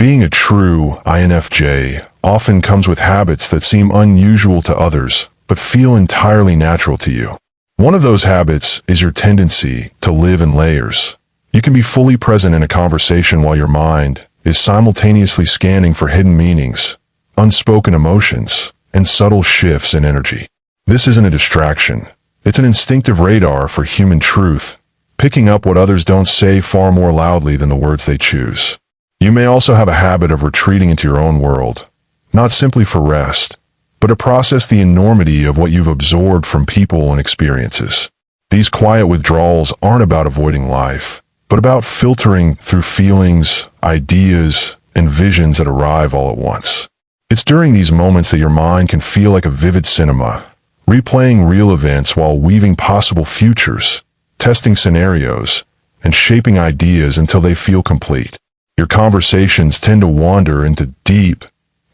Being a true INFJ often comes with habits that seem unusual to others, but feel entirely natural to you. One of those habits is your tendency to live in layers. You can be fully present in a conversation while your mind is simultaneously scanning for hidden meanings, unspoken emotions, and subtle shifts in energy. This isn't a distraction. It's an instinctive radar for human truth, picking up what others don't say far more loudly than the words they choose. You may also have a habit of retreating into your own world, not simply for rest, but to process the enormity of what you've absorbed from people and experiences. These quiet withdrawals aren't about avoiding life, but about filtering through feelings, ideas, and visions that arrive all at once. It's during these moments that your mind can feel like a vivid cinema, replaying real events while weaving possible futures, testing scenarios, and shaping ideas until they feel complete. Your conversations tend to wander into deep,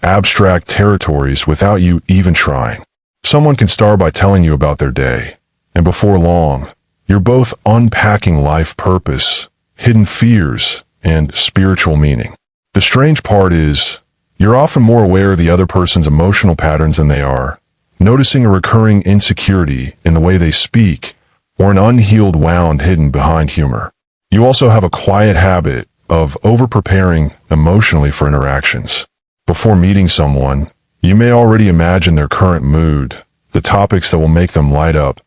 abstract territories without you even trying. Someone can start by telling you about their day, and before long, you're both unpacking life purpose, hidden fears, and spiritual meaning. The strange part is, you're often more aware of the other person's emotional patterns than they are, noticing a recurring insecurity in the way they speak, or an unhealed wound hidden behind humor. You also have a quiet habit of over-preparing emotionally for interactions. Before meeting someone, you may already imagine their current mood, the topics that will make them light up,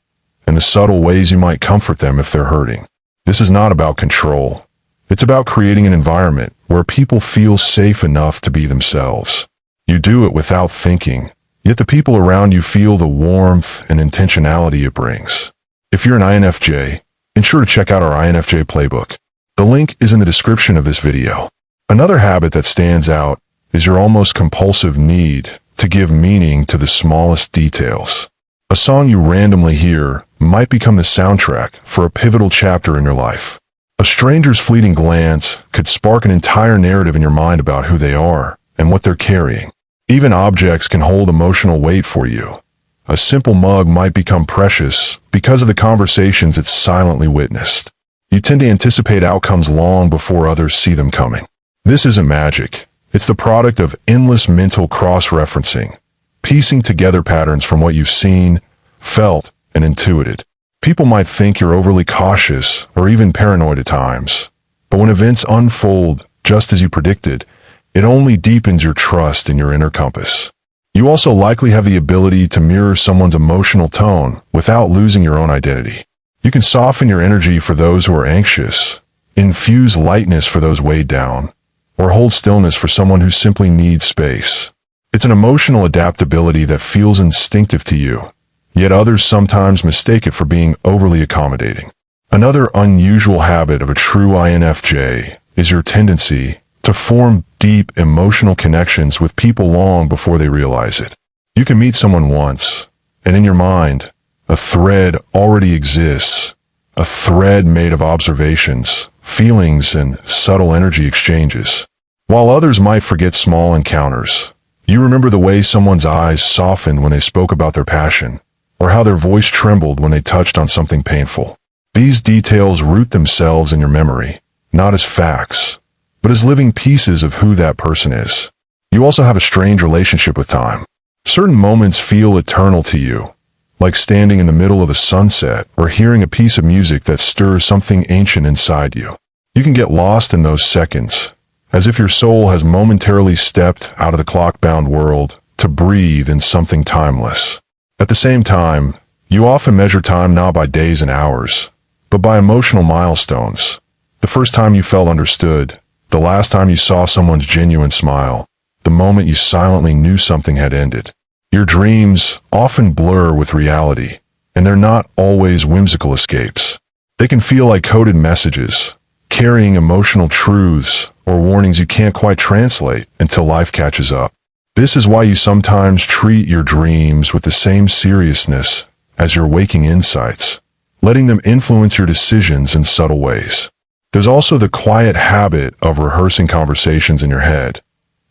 and the subtle ways you might comfort them if they're hurting. This is not about control. It's about creating an environment where people feel safe enough to be themselves. You do it without thinking, yet the people around you feel the warmth and intentionality it brings. If you're an INFJ, ensure to check out our INFJ playbook. The link is in the description of this video. Another habit that stands out is your almost compulsive need to give meaning to the smallest details. A song you randomly hear might become the soundtrack for a pivotal chapter in your life. A stranger's fleeting glance could spark an entire narrative in your mind about who they are and what they're carrying. Even objects can hold emotional weight for you. A simple mug might become precious because of the conversations it's silently witnessed. You tend to anticipate outcomes long before others see them coming. This isn't magic. It's the product of endless mental cross-referencing, piecing together patterns from what you've seen, felt, and intuited. People might think you're overly cautious or even paranoid at times, but when events unfold just as you predicted, it only deepens your trust in your inner compass. You also likely have the ability to mirror someone's emotional tone without losing your own identity. You can soften your energy for those who are anxious, infuse lightness for those weighed down, or hold stillness for someone who simply needs space. It's an emotional adaptability that feels instinctive to you, yet others sometimes mistake it for being overly accommodating. Another unusual habit of a true INFJ is your tendency to form deep emotional connections with people long before they realize it. You can meet someone once, and in your mind, a thread already exists, a thread made of observations, feelings, and subtle energy exchanges. While others might forget small encounters, you remember the way someone's eyes softened when they spoke about their passion, or how their voice trembled when they touched on something painful. These details root themselves in your memory, not as facts, but as living pieces of who that person is. You also have a strange relationship with time. Certain moments feel eternal to you, like standing in the middle of a sunset or hearing a piece of music that stirs something ancient inside you. You can get lost in those seconds, as if your soul has momentarily stepped out of the clock-bound world to breathe in something timeless. At the same time, you often measure time not by days and hours, but by emotional milestones. The first time you felt understood, the last time you saw someone's genuine smile, the moment you silently knew something had ended. Your dreams often blur with reality, and they're not always whimsical escapes. They can feel like coded messages, carrying emotional truths or warnings you can't quite translate until life catches up. This is why you sometimes treat your dreams with the same seriousness as your waking insights, letting them influence your decisions in subtle ways. There's also the quiet habit of rehearsing conversations in your head,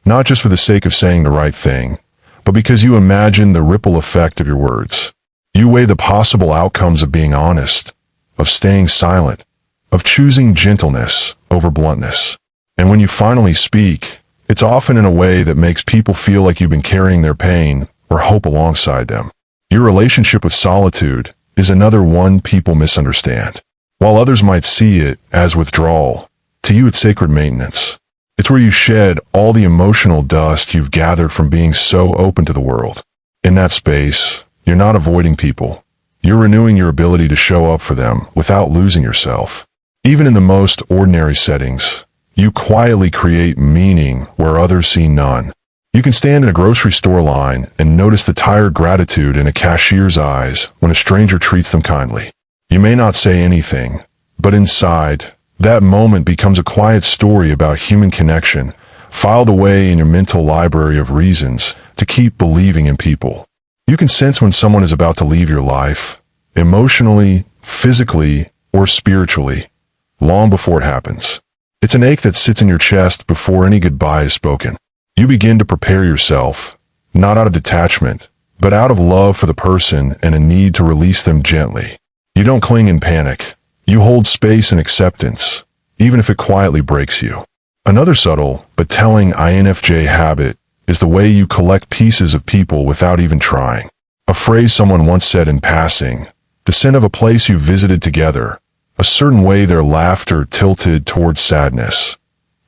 not just for the sake of saying the right thing, but because you imagine the ripple effect of your words. You weigh the possible outcomes of being honest, of staying silent, of choosing gentleness over bluntness. And when you finally speak, It's often in a way that makes people feel like you've been carrying their pain or hope alongside them. Your relationship with solitude is another one people misunderstand. While others might see it as withdrawal, to you it's sacred maintenance. It's where you shed all the emotional dust you've gathered from being so open to the world. In that space, you're not avoiding people. You're renewing your ability to show up for them without losing yourself. Even in the most ordinary settings, you quietly create meaning where others see none. You can stand in a grocery store line and notice the tired gratitude in a cashier's eyes when a stranger treats them kindly. You may not say anything, but inside, that moment becomes a quiet story about human connection, filed away in your mental library of reasons to keep believing in people. You can sense when someone is about to leave your life, emotionally, physically, or spiritually, long before it happens. It's an ache that sits in your chest before any goodbye is spoken. You begin to prepare yourself, not out of detachment, but out of love for the person and a need to release them gently. You don't cling in panic. You hold space and acceptance, even if it quietly breaks you. Another subtle but telling INFJ habit is the way you collect pieces of people without even trying. A phrase someone once said in passing, the scent of a place you visited together, a certain way their laughter tilted towards sadness.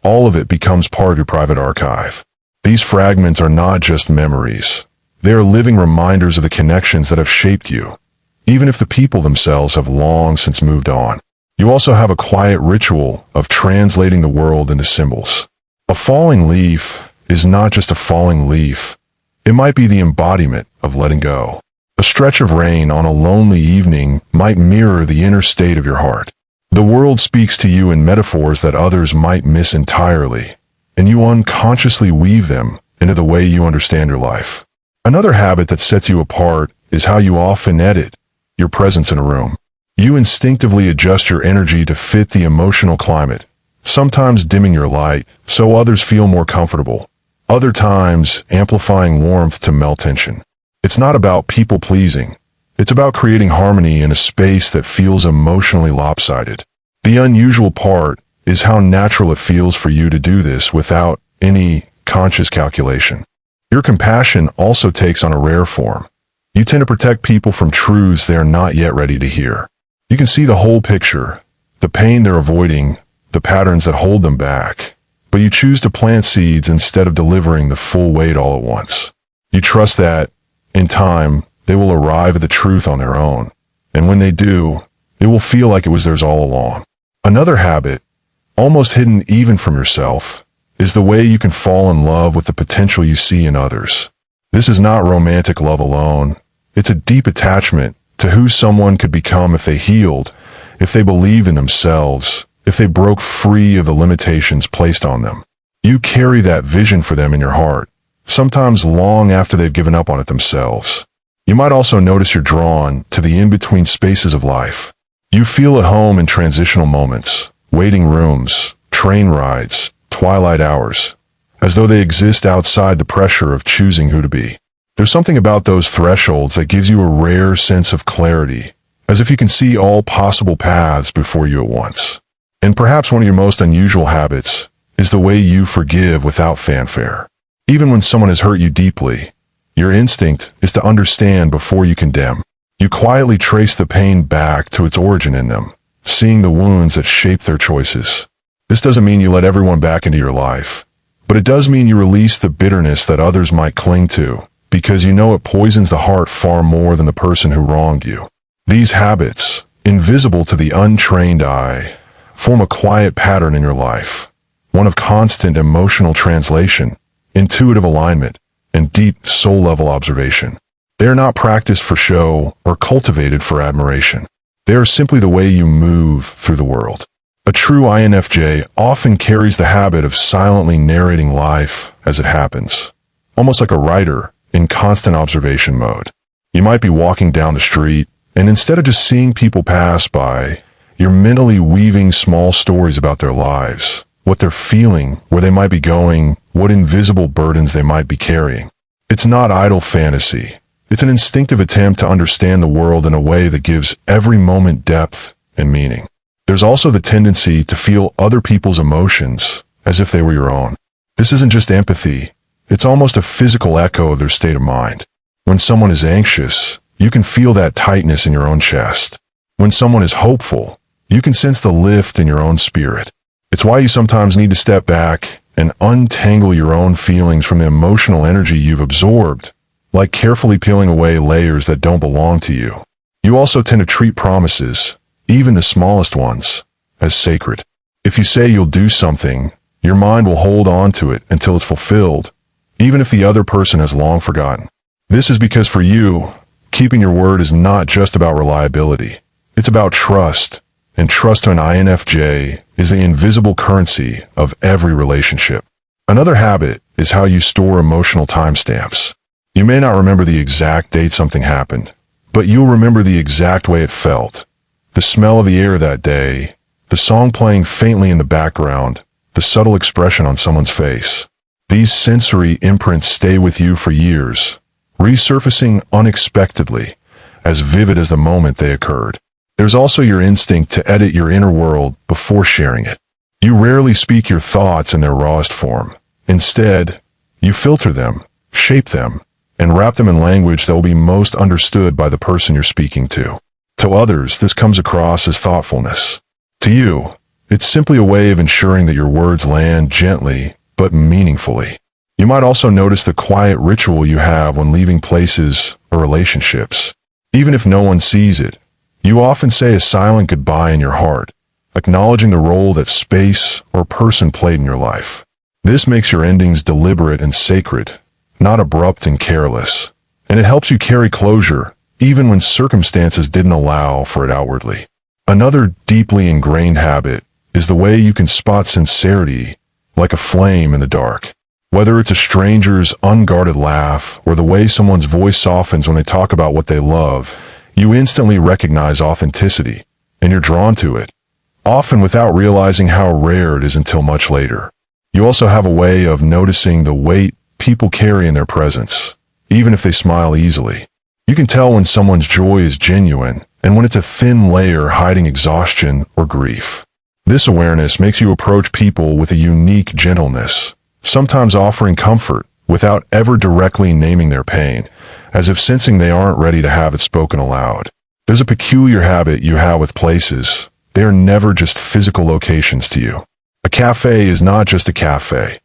All of it becomes part of your private archive. These fragments are not just memories. They are living reminders of the connections that have shaped you, even if the people themselves have long since moved on. You also have a quiet ritual of translating the world into symbols. A falling leaf is not just a falling leaf. It might be the embodiment of letting go. A stretch of rain on a lonely evening might mirror the inner state of your heart. The world speaks to you in metaphors that others might miss entirely, and you unconsciously weave them into the way you understand your life. Another habit that sets you apart is how you often edit your presence in a room. You instinctively adjust your energy to fit the emotional climate, sometimes dimming your light so others feel more comfortable, other times amplifying warmth to melt tension. It's not about people-pleasing. It's about creating harmony in a space that feels emotionally lopsided. The unusual part is how natural it feels for you to do this without any conscious calculation. Your compassion also takes on a rare form. You tend to protect people from truths they are not yet ready to hear. You can see the whole picture, the pain they're avoiding, the patterns that hold them back, but you choose to plant seeds instead of delivering the full weight all at once. You trust that, in time, they will arrive at the truth on their own, and when they do, it will feel like it was theirs all along. Another habit, almost hidden even from yourself, is the way you can fall in love with the potential you see in others. This is not romantic love alone. It's a deep attachment to who someone could become if they healed, if they believed in themselves, if they broke free of the limitations placed on them. You carry that vision for them in your heart, sometimes long after they've given up on it themselves. You might also notice you're drawn to the in-between spaces of life. You feel at home in transitional moments, waiting rooms, train rides, twilight hours, as though they exist outside the pressure of choosing who to be. There's something about those thresholds that gives you a rare sense of clarity, as if you can see all possible paths before you at once. And perhaps one of your most unusual habits is the way you forgive without fanfare. Even when someone has hurt you deeply, your instinct is to understand before you condemn. You quietly trace the pain back to its origin in them, seeing the wounds that shape their choices. This doesn't mean you let everyone back into your life, but it does mean you release the bitterness that others might cling to, because you know it poisons the heart far more than the person who wronged you. These habits, invisible to the untrained eye, form a quiet pattern in your life, one of constant emotional translation, intuitive alignment, and deep soul-level observation. They are not practiced for show or cultivated for admiration. They are simply the way you move through the world. A true INFJ often carries the habit of silently narrating life as it happens, almost like a writer in constant observation mode. You might be walking down the street, and instead of just seeing people pass by, you're mentally weaving small stories about their lives, what they're feeling, where they might be going, what invisible burdens they might be carrying. It's not idle fantasy. It's an instinctive attempt to understand the world in a way that gives every moment depth and meaning. There's also the tendency to feel other people's emotions as if they were your own. This isn't just empathy, it's almost a physical echo of their state of mind. When someone is anxious, you can feel that tightness in your own chest. When someone is hopeful, you can sense the lift in your own spirit. It's why you sometimes need to step back and untangle your own feelings from the emotional energy you've absorbed, like carefully peeling away layers that don't belong to you. You also tend to treat promises, even the smallest ones, as sacred. If you say you'll do something, your mind will hold on to it until it's fulfilled, even if the other person has long forgotten. This is because for you, keeping your word is not just about reliability. It's about trust, and trust to an INFJ is the invisible currency of every relationship. Another habit is how you store emotional timestamps. You may not remember the exact date something happened, but you'll remember the exact way it felt. The smell of the air that day, the song playing faintly in the background, the subtle expression on someone's face. These sensory imprints stay with you for years, resurfacing unexpectedly, as vivid as the moment they occurred. There's also your instinct to edit your inner world before sharing it. You rarely speak your thoughts in their rawest form. Instead, you filter them, shape them, and wrap them in language that will be most understood by the person you're speaking to. To others, this comes across as thoughtfulness. To you, it's simply a way of ensuring that your words land gently but meaningfully. You might also notice the quiet ritual you have when leaving places or relationships. Even if no one sees it, you often say a silent goodbye in your heart, acknowledging the role that space or person played in your life. This makes your endings deliberate and sacred, not abrupt and careless, and it helps you carry closure even when circumstances didn't allow for it outwardly. Another deeply ingrained habit is the way you can spot sincerity like a flame in the dark. Whether it's a stranger's unguarded laugh or the way someone's voice softens when they talk about what they love, you instantly recognize authenticity, and you're drawn to it, often without realizing how rare it is until much later. You also have a way of noticing the weight people carry in their presence, even if they smile easily. You can tell when someone's joy is genuine and when it's a thin layer hiding exhaustion or grief. This awareness makes you approach people with a unique gentleness, sometimes offering comfort without ever directly naming their pain, as if sensing they aren't ready to have it spoken aloud. There's a peculiar habit you have with places. They are never just physical locations to you. A cafe is not just a cafe.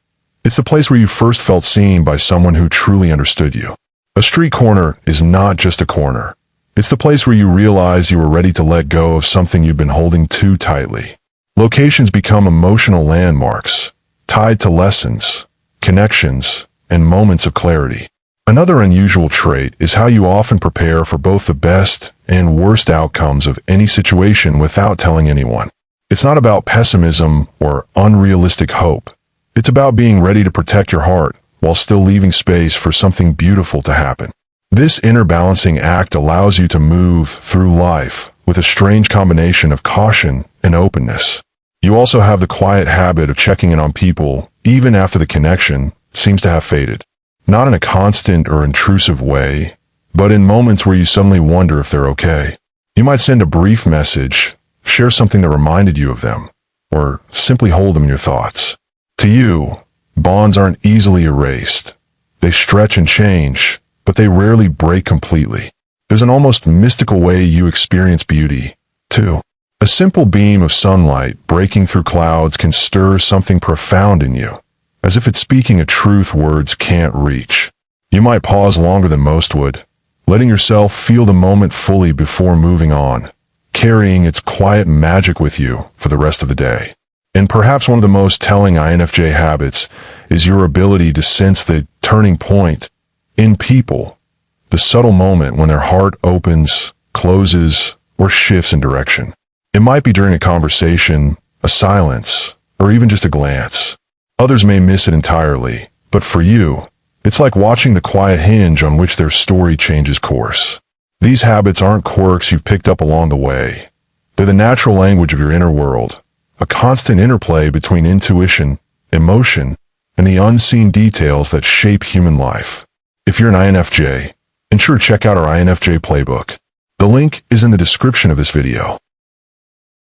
It's the place where you first felt seen by someone who truly understood you. A street corner is not just a corner. It's the place where you realize you were ready to let go of something you've been holding too tightly. Locations become emotional landmarks, tied to lessons, connections, and moments of clarity. Another unusual trait is how you often prepare for both the best and worst outcomes of any situation without telling anyone. It's not about pessimism or unrealistic hope. It's about being ready to protect your heart while still leaving space for something beautiful to happen. This inner balancing act allows you to move through life with a strange combination of caution and openness. You also have the quiet habit of checking in on people even after the connection seems to have faded. Not in a constant or intrusive way, but in moments where you suddenly wonder if they're okay. You might send a brief message, share something that reminded you of them, or simply hold them in your thoughts. To you, bonds aren't easily erased. They stretch and change, but they rarely break completely. There's an almost mystical way you experience beauty, too. A simple beam of sunlight breaking through clouds can stir something profound in you, as if it's speaking a truth words can't reach. You might pause longer than most would, letting yourself feel the moment fully before moving on, carrying its quiet magic with you for the rest of the day. And perhaps one of the most telling INFJ habits is your ability to sense the turning point in people, the subtle moment when their heart opens, closes, or shifts in direction. It might be during a conversation, a silence, or even just a glance. Others may miss it entirely, but for you, it's like watching the quiet hinge on which their story changes course. These habits aren't quirks you've picked up along the way. They're the natural language of your inner world, a constant interplay between intuition, emotion, and the unseen details that shape human life. If you're an INFJ, ensure to check out our INFJ playbook. The link is in the description of this video.